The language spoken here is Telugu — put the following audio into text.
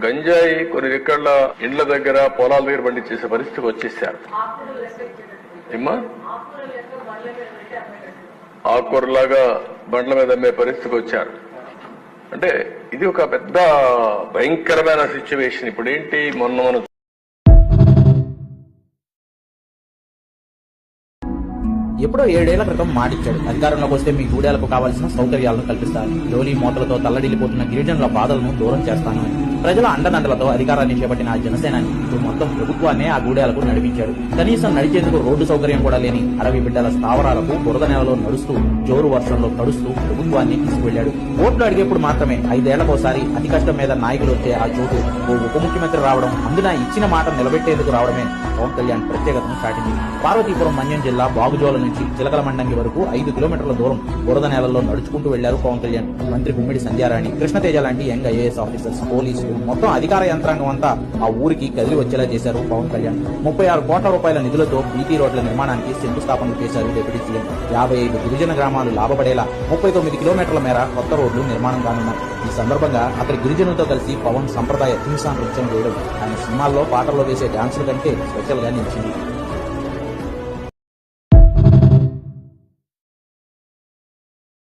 గంజాయి కొన్ని ఎక్కడ్ల ఇండ్ల దగ్గర పొలాల దగ్గర పండించేసే పరిస్థితికి వచ్చేసారు. ఏమ్మా ఆకుకూరలాగా బండ్ల మీద అమ్మే పరిస్థితికి వచ్చారు. అంటే ఇది ఒక పెద్ద భయంకరమైన సిచ్యువేషన్. ఇప్పుడు ఏంటి, మనం ఎప్పుడో 7 ఏళ్ల క్రితం మాటిచ్చాడు, అధికారంలోకి వస్తే మీ గూడెలకు కావాల్సిన సౌకర్యాలను కల్పిస్తాను, జోలీ మూతలతో తల్లడిల్లిపోతున్న గిరిజనుల బాధలను దూరం చేస్తాను. ప్రజల అండదండలతో అధికారాన్ని చేపట్టిన ఆ జనసేనాని ఇప్పుడు మొత్తం ప్రభుత్వాన్నే ఆ గూడెలకు నడిపించాడు. కనీసం నడిచేందుకు రోడ్డు సౌకర్యం కూడా లేని అడవి బిడ్డల స్థావరాలకు బురద నేలలో నడుస్తూ జోరు వర్షంలో తడుస్తూ ప్రభుత్వాన్ని తీసుకువెళ్లాడు. ఓట్లు అడిగేప్పుడు మాత్రమే 5 ఏళ్లకోసారి అతి కష్టం మీద నాయకులు వచ్చే ఆ చోటు ఓ ఉప ముఖ్యమంత్రి రావడం, అందున ఇచ్చిన మాట నిలబెట్టేందుకు రావడమే పవన్ కళ్యాణ్ ప్రత్యేకతను చాటింది. పార్వతీపురం మన్యం జిల్లా బాగుజోల నుంచి చిలకల మండంగి వరకు 5 కిలోమీటర్ల దూరం బురద నేలల్లో నడుచుకుంటూ వెళ్లారు పవన్ కళ్యాణ్. మంత్రి గుమ్మిడి సంధ్యారాణి, కృష్ణతేజ లాంటి యంగ్ ఐఏఎస్ ఆఫీసర్స్, పోలీసులు, మొత్తం అధికార యంత్రాంగం అంతా ఆ ఊరికి కదిలి వచ్చేలా చేశారు పవన్ కళ్యాణ్. 36 కోట్ల రూపాయల నిధులతో బీటీ రోడ్ల నిర్మాణానికి శంకుస్థాపన చేశారు డిప్యూటీ సీఎం. 55 గిరిజన గ్రామాలు లాభపడేలా 39 కిలోమీటర్ల మేర కొత్త రోడ్లు నిర్మాణం కానున్నాయి. ఈ సందర్భంగా అక్కడి గిరిజనులతో కలిసి పవన్ సంప్రదాయ హింసా నృత్యం చేయడం ఆయన సినిమాల్లో పాటల్లో వేసే డాన్సుల కంటే స్పెషల్ గా నిలిచింది.